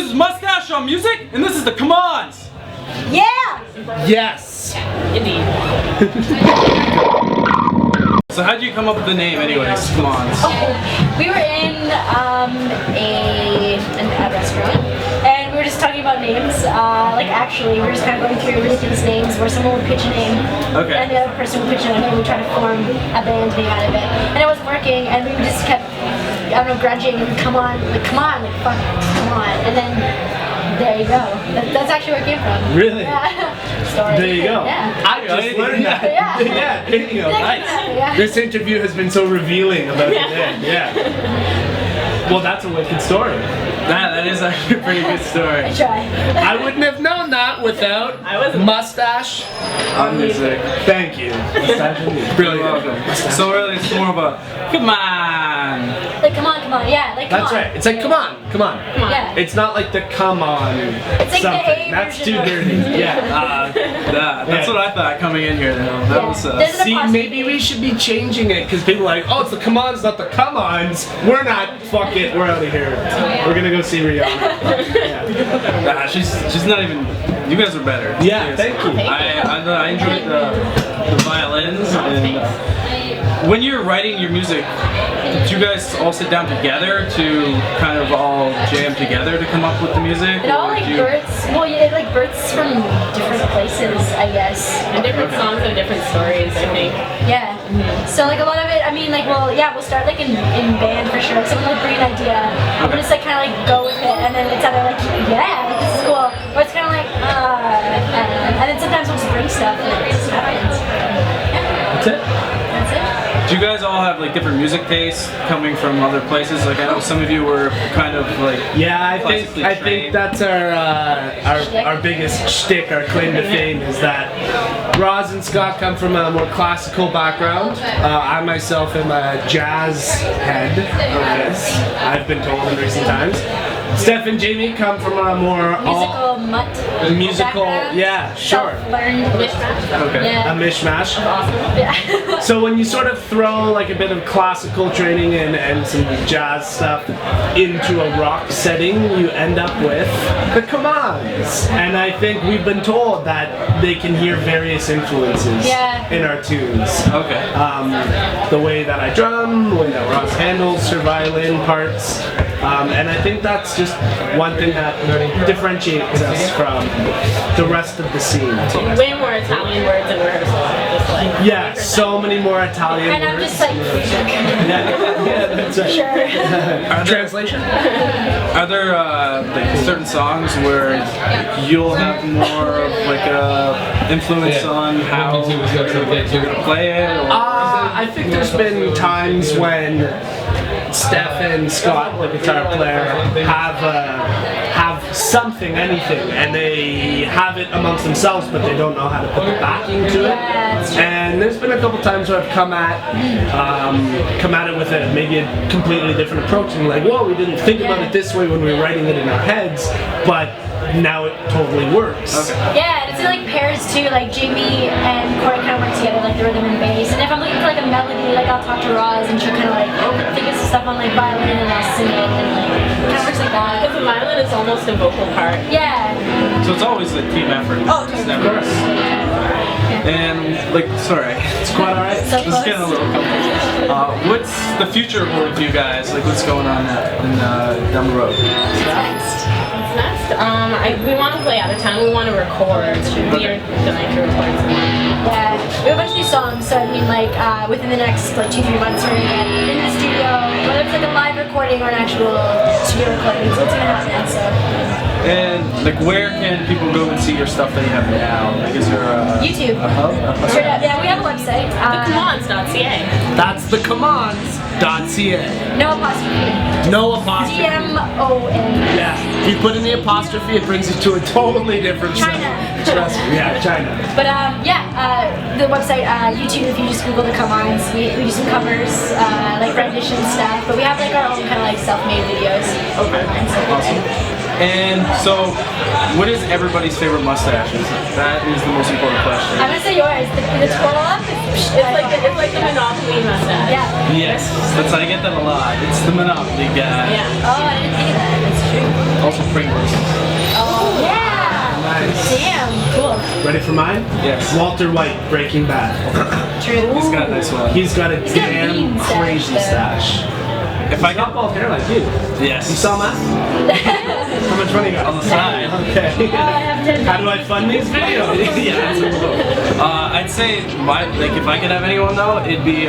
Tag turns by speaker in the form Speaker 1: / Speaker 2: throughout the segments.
Speaker 1: This is Mustache on music, and this is the Come Ons!
Speaker 2: Yeah!
Speaker 3: Yes!
Speaker 4: Indeed.
Speaker 1: So how'd you come up with the name anyways, Come Ons?
Speaker 2: We were in a restaurant, and we were just talking about names. Actually, we were just kind of going through ridiculous names where someone would pitch a name,
Speaker 1: Okay.
Speaker 2: and the other person would pitch another name, and we tried to form a band name out of it. And it wasn't working, and we just kept, grudging, come on, fuck, come on. And then, there you go. That's actually where it came from.
Speaker 3: Really?
Speaker 2: Yeah. Story.
Speaker 3: There you go.
Speaker 2: Yeah.
Speaker 3: I just learned that.
Speaker 2: Yeah.
Speaker 3: Yeah, there you go. Nice.
Speaker 2: Yeah.
Speaker 3: This interview has been so revealing about the name. Yeah. Well, that's a wicked story.
Speaker 1: That is actually a pretty good story.
Speaker 2: I try.
Speaker 3: I wouldn't have known that without Mustache
Speaker 1: On music.
Speaker 3: Thank you. Mustache on music.
Speaker 1: You're
Speaker 3: Brilliant.
Speaker 1: welcome. So really it's more of a, come on!
Speaker 2: Like, come on, yeah, like, come
Speaker 3: That's
Speaker 2: on.
Speaker 3: right. It's like, come on.
Speaker 2: Yeah.
Speaker 3: It's not like the come on
Speaker 2: It's like
Speaker 3: something.
Speaker 2: the A
Speaker 3: That's too
Speaker 2: version
Speaker 3: dirty. Yeah.
Speaker 1: That's what I thought coming in here though. That was,
Speaker 2: There's an
Speaker 3: See,
Speaker 2: apostrophe.
Speaker 3: maybe we should be changing it because people are like, oh, it's the come ons, not the come ons. We're not. Fuck it. We're out of here. We're gonna go see Rihanna.
Speaker 1: nah, she's not even, you guys are better.
Speaker 3: Yeah,
Speaker 1: Seriously.
Speaker 3: thank you.
Speaker 1: I enjoyed the violins, and when you're writing your music, did you guys all sit down together to kind of all jam together to come up with the music?
Speaker 2: It all births from different places, I guess.
Speaker 4: And different songs have different stories, I think.
Speaker 2: Yeah. So a lot of it, we'll start in band for sure. Like someone will bring an idea, and we'll just kind of go with it, and then it's either this is cool, or it's kind of and then sometimes we'll just bring stuff and it just happens.
Speaker 3: That's it.
Speaker 2: That's it.
Speaker 1: Do you guys all have different music tastes coming from other places? I know some of you were kind of
Speaker 3: Yeah, I
Speaker 1: classically
Speaker 3: think
Speaker 1: trained.
Speaker 3: that's our biggest shtick, our claim to fame is that Roz and Scott come from a more classical background. I myself am a jazz head, as I've been told in recent times. Steph and Jamie come from a more musical, yeah, sure.
Speaker 2: Self-learned mishmash.
Speaker 1: Okay.
Speaker 2: Yeah.
Speaker 3: A mishmash.
Speaker 2: Awesome. Yeah.
Speaker 3: So when you sort of throw a bit of classical training and some jazz stuff into a rock setting, you end up with the Come Ons. And I think we've been told that they can hear various influences in our tunes.
Speaker 1: Okay.
Speaker 3: The way that I drum, the way that Ross handles her violin parts. And I think that's just one thing that differentiates us from the rest of the scene.
Speaker 4: Way more Italian words in rehearsal.
Speaker 3: Yeah, so many more Italian
Speaker 2: And I'm
Speaker 3: words.
Speaker 2: just
Speaker 3: Yeah, that's right.
Speaker 2: sure.
Speaker 3: Translation?
Speaker 1: Are there certain songs where you'll have more of a influence on how you're gonna play it? Or?
Speaker 3: I think there's been times when Steph and Scott, the guitar player, have something, anything, and they have it amongst themselves, but they don't know how to put the backing to it. And there's been a couple times where I've come at it with maybe a completely different approach, and whoa, we didn't think about it this way when we were writing it in our heads, but now it totally works.
Speaker 1: Okay.
Speaker 2: Yeah, and it's pairs too. Jamie and Corey kind of work together, the rhythm and bass. And if I'm looking for a melody, I'll talk to Roz and she'll kind of think of some stuff on violin and I'll sing it and kind of works like that.
Speaker 4: Because the violin is almost a vocal part.
Speaker 2: Yeah.
Speaker 1: So it's always a team effort.
Speaker 2: Oh,
Speaker 1: It's
Speaker 2: of
Speaker 1: never.
Speaker 3: course.
Speaker 1: And sorry,
Speaker 3: It's quite alright.
Speaker 2: So
Speaker 1: it's getting a little complicated. What's the future hold for you guys? What's going on down the road?
Speaker 2: Next.
Speaker 4: What's next? We want to play out of town. We want to record. We are going to record some more.
Speaker 2: Yeah. We have a bunch of new songs, so within the next 2-3 months we're gonna get in the studio, whether it's a live recording or an actual studio recording, so it's gonna happen. So.
Speaker 1: And where can people go and see your stuff that you have now? Is there a
Speaker 2: YouTube.
Speaker 1: a hub?
Speaker 2: Straight up, yeah, we have a website.
Speaker 4: Thecomons.ca.
Speaker 3: That's thecomons.ca.
Speaker 2: No apostrophe.
Speaker 3: No apostrophe.
Speaker 2: DMON.
Speaker 3: Yeah. If you put in the apostrophe, it brings you to a totally different
Speaker 2: China.
Speaker 3: site. Trust me. Yeah, China.
Speaker 2: But the website, YouTube, if you just Google the Come Ons, we do some covers, rendition stuff, but we have our own kind of self-made videos.
Speaker 1: Okay.
Speaker 2: Online, so
Speaker 1: Awesome. And so, what is everybody's favorite mustaches? That is the most important question.
Speaker 2: I'm gonna say yours. The twirl up.
Speaker 4: It's like the Monopoly mustache.
Speaker 2: Yeah.
Speaker 1: Yes, I get that a lot. It's the Monopoly guy.
Speaker 4: Yeah.
Speaker 2: Oh, I didn't think of that. That's true.
Speaker 1: Also Pringles.
Speaker 2: Oh, yeah.
Speaker 3: Nice.
Speaker 2: Damn. Cool.
Speaker 3: Ready for mine?
Speaker 1: Yes.
Speaker 3: Walter White, Breaking Bad.
Speaker 2: True.
Speaker 1: He's got a nice one.
Speaker 3: He's got a
Speaker 2: He's got a
Speaker 3: damn
Speaker 2: mean stash,
Speaker 3: crazy
Speaker 2: though.
Speaker 3: stash.
Speaker 1: If I
Speaker 3: Got
Speaker 1: got
Speaker 3: bald hair like you.
Speaker 1: yes,
Speaker 3: You saw that? How much money you got?
Speaker 1: on the side.
Speaker 3: Okay.
Speaker 2: Oh, I have to.
Speaker 3: How do I fund these videos?
Speaker 1: Yeah, that's a I'd say if I could have anyone though, it'd be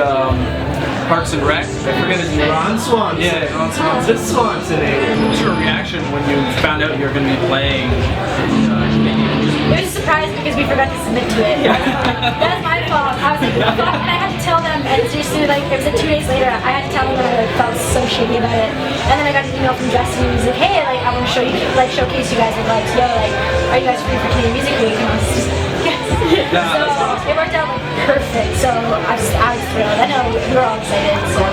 Speaker 1: Parks and Rec. I forget his name.
Speaker 3: Ron Swanson.
Speaker 1: Yeah, Ron Swanson.
Speaker 3: This Swanson age.
Speaker 1: What was your reaction when you found out you were going to be playing Canadian music?
Speaker 2: It was a surprise because we forgot to submit to it. That's my fault. I was like, fuck, and I had to tell them, and seriously, like, it was like 2 days later, I had to tell them that I like, felt so shitty about it. And then I got an email from Justin, who was like, hey, like, I want to show you, like, showcase you guys, like, yo, like, are you guys free for Canadian Music Week? And I was just, yes. So, it worked out, like, perfect. So, I was thrilled. I know we were all excited, so,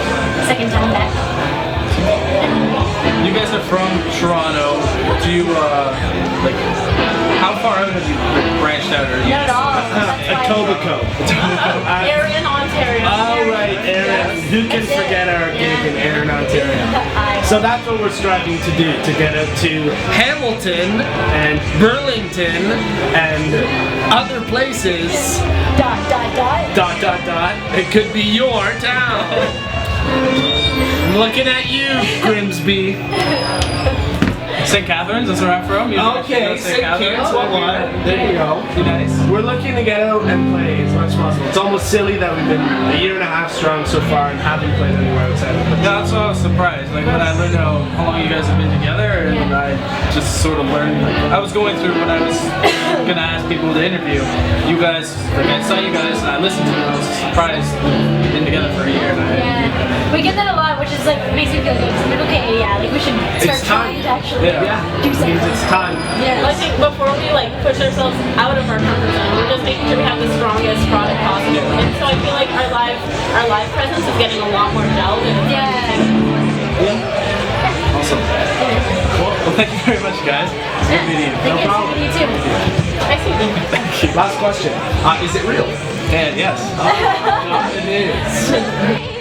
Speaker 2: second time back.
Speaker 1: You guys are from Toronto. Do you, like, how far out have you branched out? Or you
Speaker 2: Not at all. That's why-
Speaker 3: Etobicoke.
Speaker 4: Erin, Ontario.
Speaker 3: All right, Erin. Who can
Speaker 2: That's it.
Speaker 3: forget our gig in Erin, Ontario?
Speaker 2: I-
Speaker 3: So that's what we're striving to do, to get out to Hamilton and Burlington and other places.
Speaker 2: Dot.
Speaker 3: It could be your town. I'm looking at you, Grimsby.
Speaker 1: St. Catharines, that's where I'm from. You
Speaker 3: Okay,
Speaker 1: know
Speaker 3: St. Catharines, what? There you go.
Speaker 1: Be nice.
Speaker 3: We're looking to get out and play as much as possible. It's almost silly that we've been a year and a half strong so far and haven't played anywhere outside of it.
Speaker 1: Yeah, that's why I was surprised. Like when I learned how long you guys have been together, and I just sort of learned. Like, I was going through when I was gonna ask people to interview. You guys, like I saw you guys, and I listened to it. I was surprised you've been together for a year. And
Speaker 2: Yeah, we get that a lot, which is like makes me feel good. 'Cause I'm like, okay, yeah, like we should start
Speaker 3: It's time.
Speaker 2: trying to actually
Speaker 3: Yeah,
Speaker 2: do
Speaker 3: means
Speaker 2: something.
Speaker 3: it's time.
Speaker 2: Yeah.
Speaker 4: I think before we like push ourselves out of our comfort zone, we're just making sure we have the strongest product possible. And so I feel like our live presence is getting a lot more gelled. And
Speaker 1: awesome. Well, thank you very much, guys. Good meeting you.
Speaker 2: Thank you.
Speaker 3: problem.
Speaker 2: You too.
Speaker 4: I see.
Speaker 3: Last question. Is it real?
Speaker 1: And yes.
Speaker 3: It is.